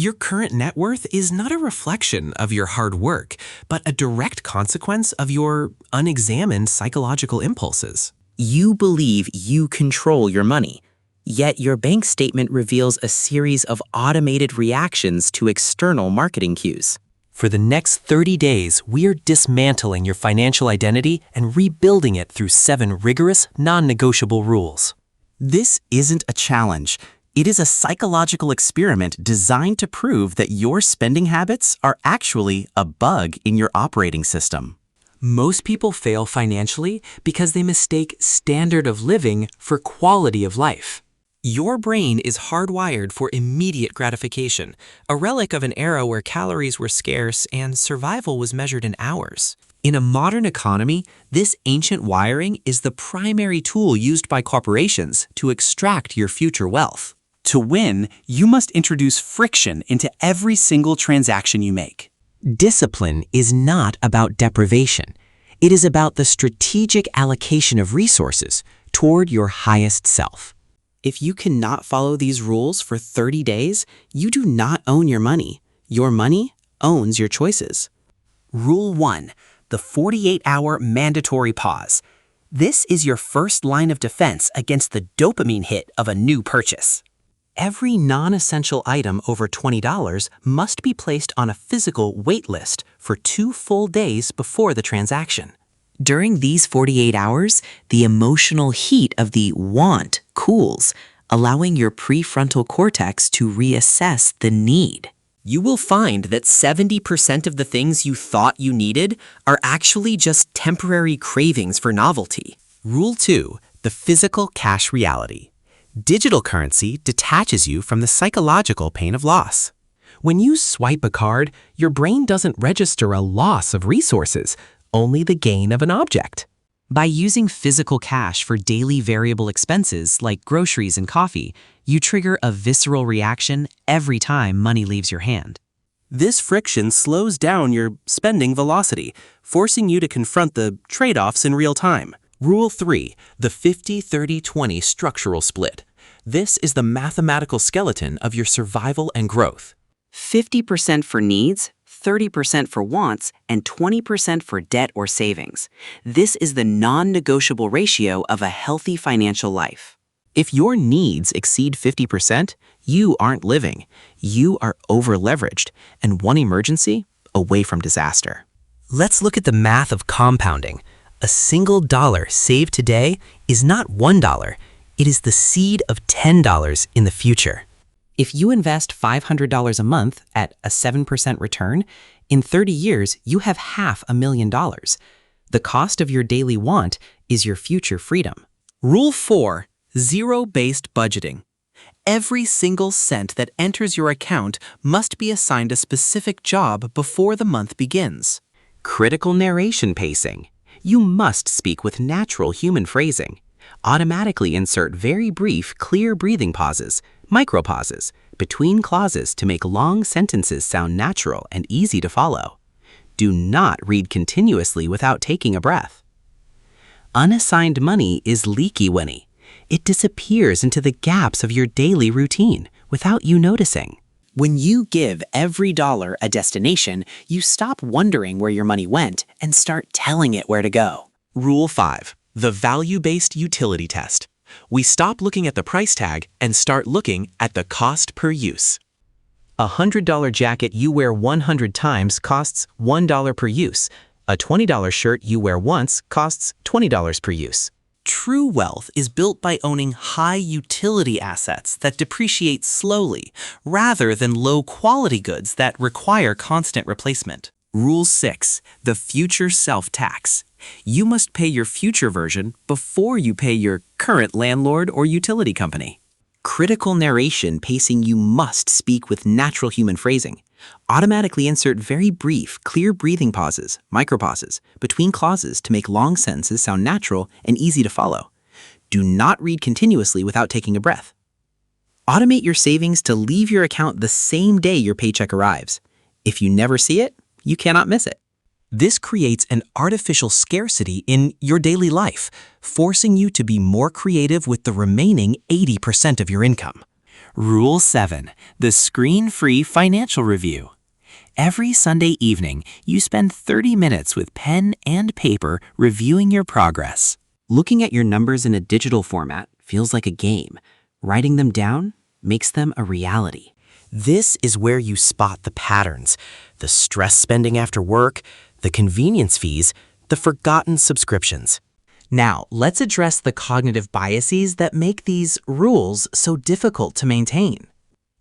Your current net worth is not a reflection of your hard work, but a direct consequence of your unexamined psychological impulses. You believe you control your money, yet your bank statement reveals a series of automated reactions to external marketing cues. For the next 30 days, we are dismantling your financial identity and rebuilding it through 7 rigorous, non-negotiable rules. This isn't a challenge. It is a psychological experiment designed to prove that your spending habits are actually a bug in your operating system. Most people fail financially because they mistake standard of living for quality of life. Your brain is hardwired for immediate gratification, a relic of an era where calories were scarce and survival was measured in hours. In a modern economy, this ancient wiring is the primary tool used by corporations to extract your future wealth. To win, you must introduce friction into every single transaction you make. Discipline is not about deprivation. It is about the strategic allocation of resources toward your highest self. If you cannot follow these rules for 30 days, you do not own your money. Your money owns your choices. Rule 1. The 48-hour mandatory pause. This is your first line of defense against the dopamine hit of a new purchase. Every non-essential item over $20 must be placed on a physical wait list for 2 full days before the transaction. During these 48 hours, the emotional heat of the want cools, allowing your prefrontal cortex to reassess the need. You will find that 70% of the things you thought you needed are actually just temporary cravings for novelty. Rule 2. The physical cash reality. Digital currency detaches you from the psychological pain of loss. When you swipe a card, your brain doesn't register a loss of resources, only the gain of an object. By using physical cash for daily variable expenses like groceries and coffee, you trigger a visceral reaction every time money leaves your hand. This friction slows down your spending velocity, forcing you to confront the trade-offs in real time. Rule 3. The 50-30-20 structural split. This is the mathematical skeleton of your survival and growth. 50% for needs, 30% for wants, and 20% for debt or savings. This is the non-negotiable ratio of a healthy financial life. If your needs exceed 50%, you aren't living. You are over-leveraged and one emergency away from disaster. Let's look at the math of compounding. A single dollar saved today is not $1. It is the seed of $10 in the future. If you invest $500 a month at a 7% return, in 30 years, you have $500,000. The cost of your daily want is your future freedom. Rule 4. Zero-based budgeting. Every single cent that enters your account must be assigned a specific job before the month begins. Critical narration pacing. You must speak with natural human phrasing. Automatically insert very brief, clear breathing pauses, micropauses, between clauses to make long sentences sound natural and easy to follow. Do not read continuously without taking a breath. Unassigned money is leaky money. It disappears into the gaps of your daily routine without you noticing. When you give every dollar a destination, you stop wondering where your money went and start telling it where to go. Rule 5. The value-based utility test. We stop looking at the price tag and start looking at the cost per use. A $100 jacket you wear 100 times costs $1 per use. A $20 shirt you wear once costs $20 per use. True wealth is built by owning high-utility assets that depreciate slowly, rather than low-quality goods that require constant replacement. Rule 6. The future self-tax. You must pay your future version before you pay your current landlord or utility company. Critical narration pacing. You must speak with natural human phrasing. Automatically insert very brief, clear breathing pauses, micropauses, between clauses to make long sentences sound natural and easy to follow. Do not read continuously without taking a breath. Automate your savings to leave your account the same day your paycheck arrives. If you never see it, you cannot miss it. This creates an artificial scarcity in your daily life, forcing you to be more creative with the remaining 80% of your income. Rule 7. The Screen-Free Financial Review. Every Sunday evening, you spend 30 minutes with pen and paper reviewing your progress. Looking at your numbers in a digital format feels like a game. Writing them down makes them a reality. This is where you spot the patterns, the stress spending after work, the convenience fees, the forgotten subscriptions. Now, let's address the cognitive biases that make these rules so difficult to maintain.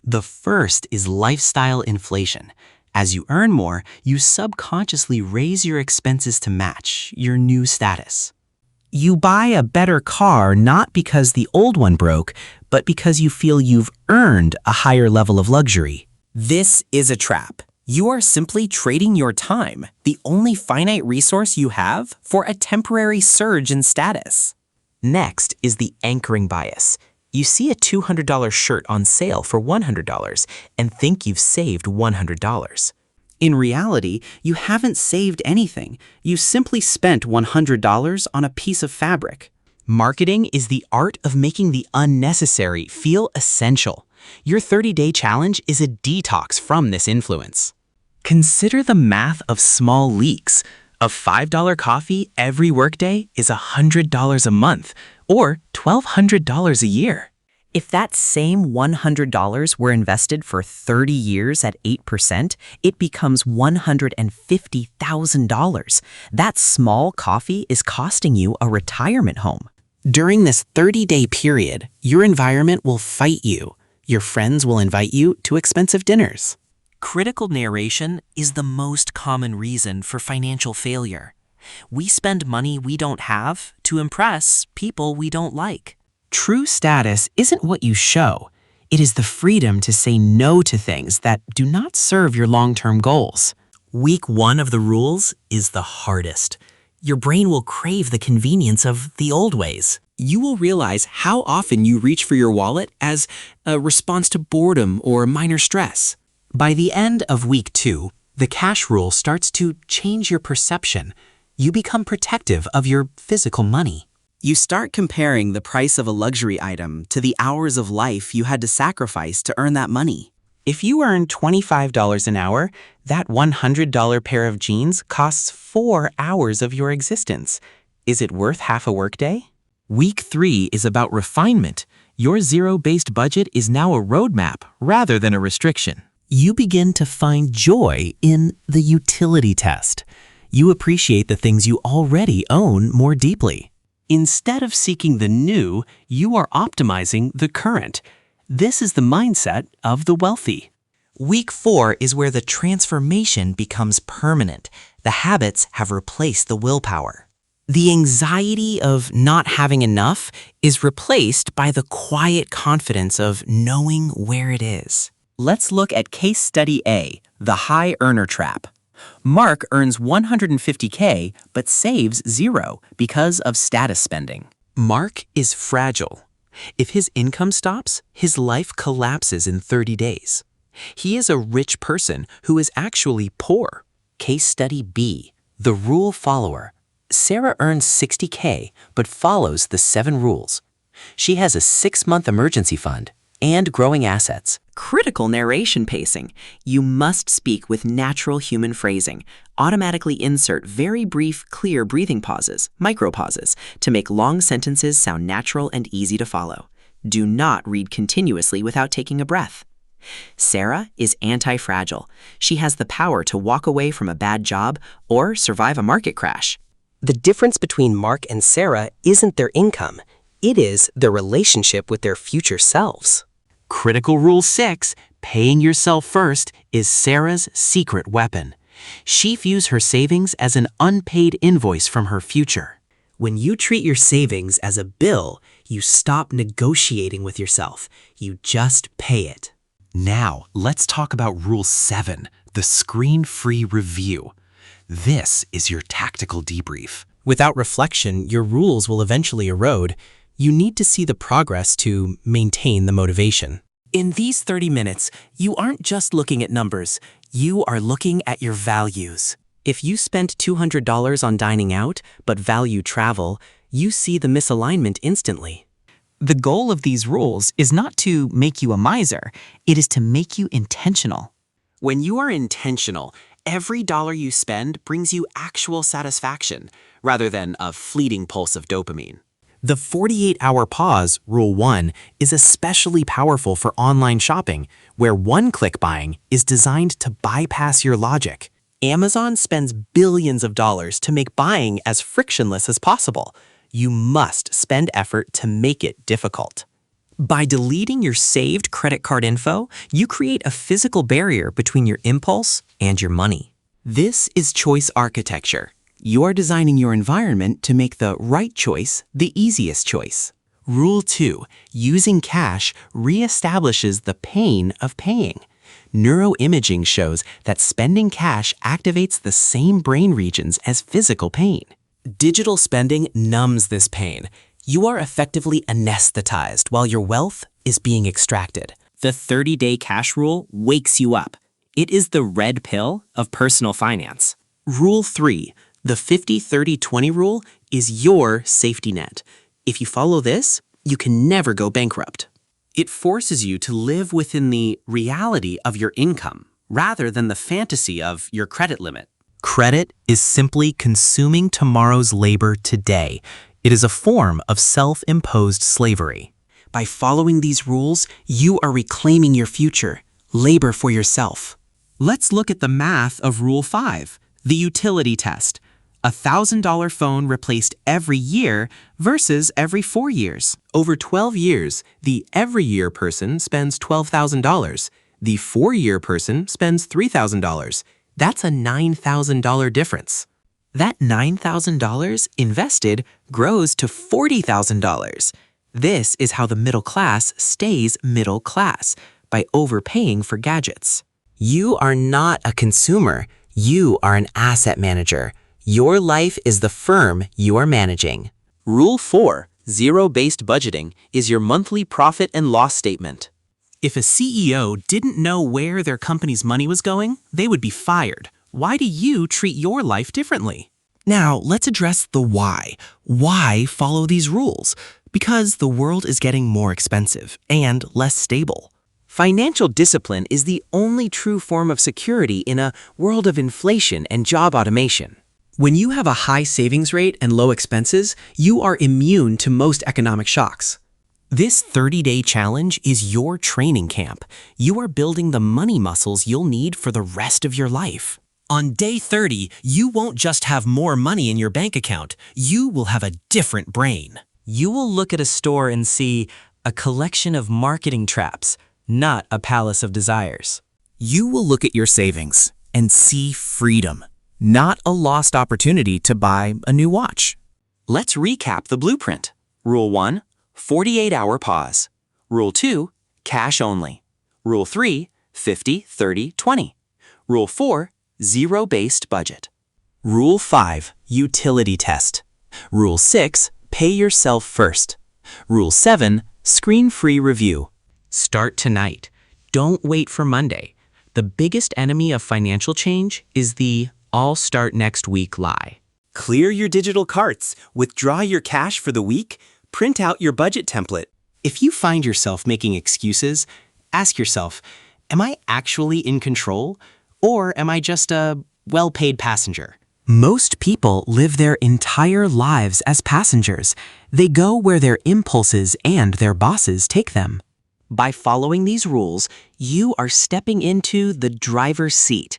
The first is lifestyle inflation. As you earn more, you subconsciously raise your expenses to match your new status. You buy a better car not because the old one broke, but because you feel you've earned a higher level of luxury. This is a trap. You are simply trading your time, the only finite resource you have, for a temporary surge in status. Next is the anchoring bias. You see a $200 shirt on sale for $100 and think you've saved $100. In reality, you haven't saved anything. You simply spent $100 on a piece of fabric. Marketing is the art of making the unnecessary feel essential. Your 30-day challenge is a detox from this influence. Consider the math of small leaks. A $5 coffee every workday is $100 a month, or $1,200 a year. If that same $100 were invested for 30 years at 8%, it becomes $150,000. That small coffee is costing you a retirement home. During this 30-day period, your environment will fight you. Your friends will invite you to expensive dinners. Critical narration is the most common reason for financial failure. We spend money we don't have to impress people we don't like. True status isn't what you show. It is the freedom to say no to things that do not serve your long-term goals. Week 1 of the rules is the hardest. Your brain will crave the convenience of the old ways. You will realize how often you reach for your wallet as a response to boredom or minor stress. By the end of week 2, the cash rule starts to change your perception. You become protective of your physical money. You start comparing the price of a luxury item to the hours of life you had to sacrifice to earn that money. If you earn $25 an hour, that $100 pair of jeans costs 4 hours of your existence. Is it worth half a workday? Week 3 is about refinement. Your zero-based budget is now a roadmap rather than a restriction. You begin to find joy in the utility test. You appreciate the things you already own more deeply. Instead of seeking the new, you are optimizing the current. This is the mindset of the wealthy. Week 4 is where the transformation becomes permanent. The habits have replaced the willpower. The anxiety of not having enough is replaced by the quiet confidence of knowing where it is. Let's look at case study A, the high earner trap. Mark earns $150K but saves $0 because of status spending. Mark is fragile. If his income stops, his life collapses in 30 days. He is a rich person who is actually poor. Case study B, the rule follower. Sarah earns $60K but follows the 7 rules. She has a 6-month emergency fund and growing assets. Critical narration pacing. You must speak with natural human phrasing. Automatically insert very brief, clear breathing pauses, micropauses, to make long sentences sound natural and easy to follow. Do not read continuously without taking a breath. Sarah is anti-fragile. She has the power to walk away from a bad job or survive a market crash. The difference between Mark and Sarah isn't their income. It is their relationship with their future selves. Critical Rule 6, paying yourself first, is Sarah's secret weapon. She views her savings as an unpaid invoice from her future. When you treat your savings as a bill, you stop negotiating with yourself. You just pay it. Now, let's talk about Rule 7, the screen-free review. This is your tactical debrief. Without reflection, your rules will eventually erode. You need to see the progress to maintain the motivation. In these 30 minutes, you aren't just looking at numbers. You are looking at your values. If you spent $200 on dining out but value travel, you see the misalignment instantly. The goal of these rules is not to make you a miser, it is to make you intentional. When you are intentional, every dollar you spend brings you actual satisfaction, rather than a fleeting pulse of dopamine. The 48-hour pause, Rule 1, is especially powerful for online shopping, where one-click buying is designed to bypass your logic. Amazon spends billions of dollars to make buying as frictionless as possible. You must spend effort to make it difficult. By deleting your saved credit card info, you create a physical barrier between your impulse and your money. This is choice architecture. You are designing your environment to make the right choice the easiest choice. Rule 2, using cash reestablishes the pain of paying. Neuroimaging shows that spending cash activates the same brain regions as physical pain. Digital spending numbs this pain. You are effectively anesthetized while your wealth is being extracted. The 30-day cash rule wakes you up. It is the red pill of personal finance. Rule 3, the 50-30-20 rule is your safety net. If you follow this, you can never go bankrupt. It forces you to live within the reality of your income, rather than the fantasy of your credit limit. Credit is simply consuming tomorrow's labor today. It is a form of self-imposed slavery. By following these rules, you are reclaiming your future. Labor for yourself. Let's look at the math of Rule 5, the utility test. A $1,000 phone replaced every year versus every 4 years. Over 12 years, the every year person spends $12,000. The 4-year person spends $3,000. That's a $9,000 difference. That $9,000 invested grows to $40,000. This is how the middle class stays middle class, by overpaying for gadgets. You are not a consumer. You are an asset manager. Your life is the firm you are managing. Rule 4, zero-based budgeting, is your monthly profit and loss statement. If a CEO didn't know where their company's money was going, they would be fired. Why do you treat your life differently? Now, let's address the why. Why follow these rules? Because the world is getting more expensive and less stable. Financial discipline is the only true form of security in a world of inflation and job automation. When you have a high savings rate and low expenses, you are immune to most economic shocks. This 30-day challenge is your training camp. You are building the money muscles you'll need for the rest of your life. On day 30, you won't just have more money in your bank account, you will have a different brain. You will look at a store and see a collection of marketing traps, not a palace of desires. You will look at your savings and see freedom, not a lost opportunity to buy a new watch. Let's recap the blueprint. Rule 1, 48-hour pause. Rule 2, cash only. Rule 3, 50-30-20. Rule 4, zero-based budget. Rule 5, utility test. Rule 6, pay yourself first. Rule 7, screen-free review. Start tonight. Don't wait for Monday. The biggest enemy of financial change is the "I'll start next week" lie. Clear your digital carts, withdraw your cash for the week, print out your budget template. If you find yourself making excuses, ask yourself, am I actually in control, or am I just a well-paid passenger? Most people live their entire lives as passengers. They go where their impulses and their bosses take them. By following these rules, you are stepping into the driver's seat.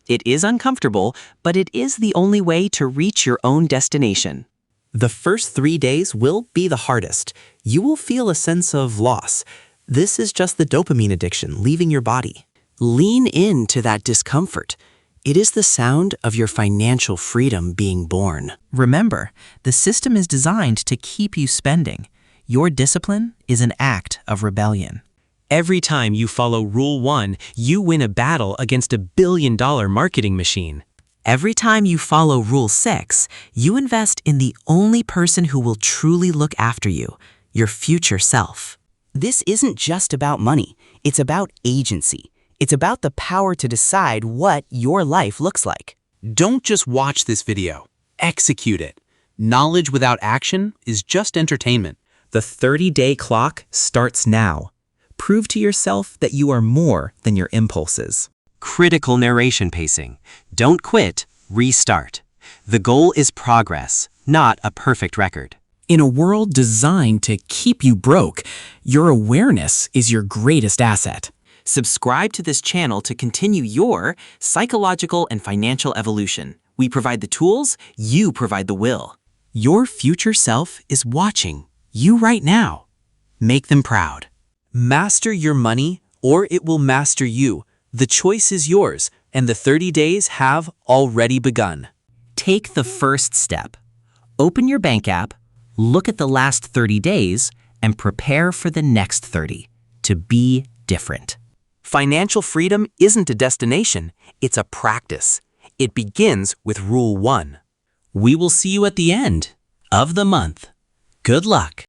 It is uncomfortable, but it is the only way to reach your own destination. The first 3 days will be the hardest. You will feel a sense of loss. This is just the dopamine addiction leaving your body. Lean into that discomfort. It is the sound of your financial freedom being born. Remember, the system is designed to keep you spending. Your discipline is an act of rebellion. Every time you follow Rule 1, you win a battle against $1 billion marketing machine. Every time you follow Rule 6, you invest in the only person who will truly look after you, your future self. This isn't just about money. It's about agency. It's about the power to decide what your life looks like. Don't just watch this video. Execute it. Knowledge without action is just entertainment. The 30-day clock starts now. Prove to yourself that you are more than your impulses. Critical narration pacing. Don't quit, restart. The goal is progress, not a perfect record. In a world designed to keep you broke, your awareness is your greatest asset. Subscribe to this channel to continue your psychological and financial evolution. We provide the tools, you provide the will. Your future self is watching you right now. Make them proud. Master your money, or it will master you. The choice is yours, and the 30 days have already begun. Take the first step. Open your bank app, look at the last 30 days, and prepare for the next 30 to be different. Financial freedom isn't a destination, it's a practice. It begins with Rule 1. We will see you at the end of the month. Good luck.